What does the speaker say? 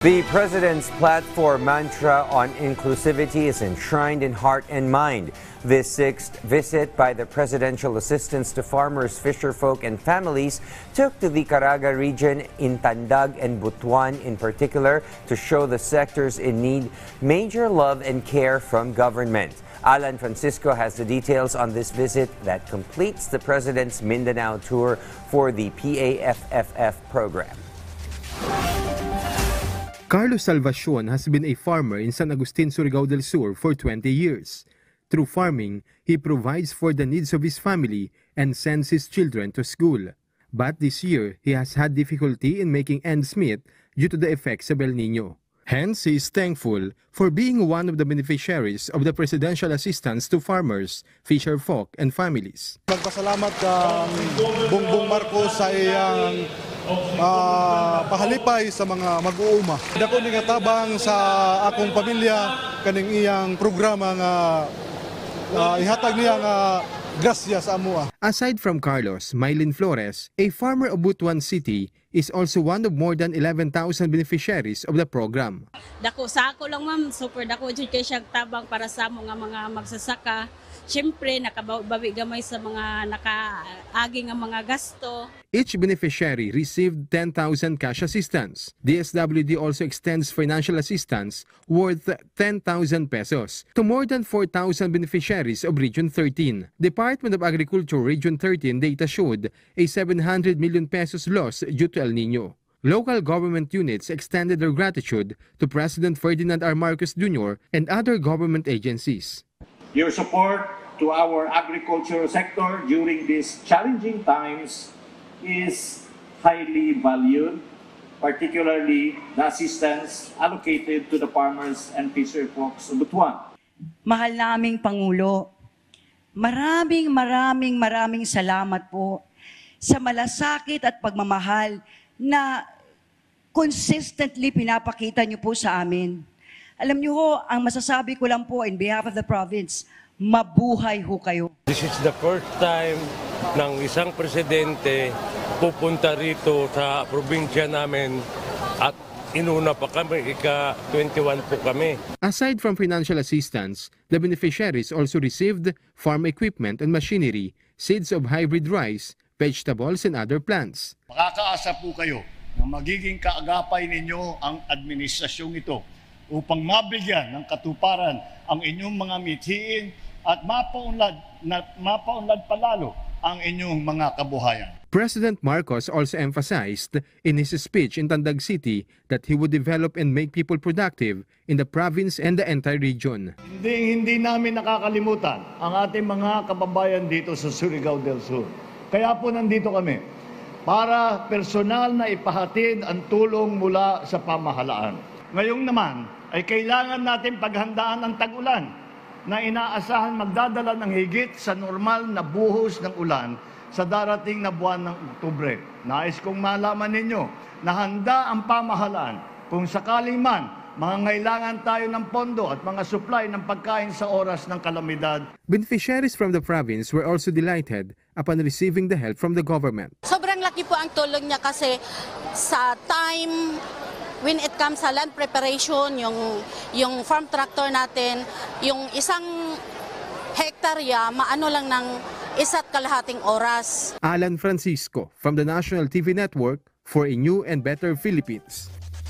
The President's platform mantra on inclusivity is enshrined in heart and mind. This sixth visit by the Presidential Assistants to Farmers, Fisherfolk and Families took to the Caraga region in Tandag and Butuan in particular to show the sectors in need major love and care from government. Alan Francisco has the details on this visit that completes the President's Mindanao tour for the PAFFF program. Carlos Salvacion has been a farmer in San Agustin, Surigao del Sur for 20 years. Through farming, he provides for the needs of his family and sends his children to school. But this year, he has had difficulty in making ends meet due to the effects of El Nino. Hence, he is thankful for being one of the beneficiaries of the Presidential Assistance to Farmers, Fisherfolk and Families. Magpasalamat kang Bongbong Marcos sa iyang pahalipay sa mga mag-uuma. Dako ni katabang sa akong pamilya kaning iyang programa nga ihatag niya nga grasya sa amoa. Aside from Carlos, Mylene Flores, a farmer of Butuan City, is also one of more than 11,000 beneficiaries of the program. Dako sa ako lang ma'am, super dako jud kay siya tabang para sa mga magsasaka. Siyempre, nakabawi gamay sa mga nakaagi nga mga gasto. Each beneficiary received 10,000 cash assistance. DSWD also extends financial assistance worth 10,000 pesos to more than 4,000 beneficiaries of Region 13. Department of Agriculture Region 13 data showed a 700 million pesos loss due to El Nino. Local government units extended their gratitude to President Ferdinand R. Marcos Jr. and other government agencies. Your support to our agricultural sector during these challenging times is highly valued, particularly the assistance allocated to the farmers and fisherfolks of Butuan. Mahal naming Pangulo, maraming salamat po sa malasakit at pagmamahal na consistently pinapakita niyo po sa amin. Alam niyo ho, ang masasabi ko lang po in behalf of the province, mabuhay ho kayo. This is the first time ng isang presidente pupunta rito sa probinsya namin at inuna pa kami, ika-21 po kami. Aside from financial assistance, the beneficiaries also received farm equipment and machinery, seeds of hybrid rice, vegetables and other plants. Makakaasa po kayo na magiging kaagapay ninyo ang administrasyong ito upang mabigyan ng katuparan ang inyong mga mithiin at mapaunlad palalo ang inyong mga kabuhayan. President Marcos also emphasized in his speech in Tandag City that he would develop and make people productive in the province and the entire region. Hindi namin nakakalimutan ang ating mga kababayan dito sa Surigao del Sur. Kaya po nandito kami para personal na ipahatid ang tulong mula sa pamahalaan. Ngayong naman ay kailangan natin paghandaan ang tag-ulan na inaasahan magdadala ng higit sa normal na buhos ng ulan sa darating na buwan ng Oktubre. Nais kong malaman ninyo na handa ang pamahalaan kung sakaling man mangangailangan tayo ng pondo at mga supply ng pagkain sa oras ng kalamidad. Beneficiaries from the province were also delighted upon receiving the help from the government. Sobrang laki po ang tulong niya kasi sa time when it comes sa land preparation, yung farm tractor natin, yung isang hektarya, maano lang ng 1.5 oras. Alan Francisco from the National TV Network for a New and Better Philippines.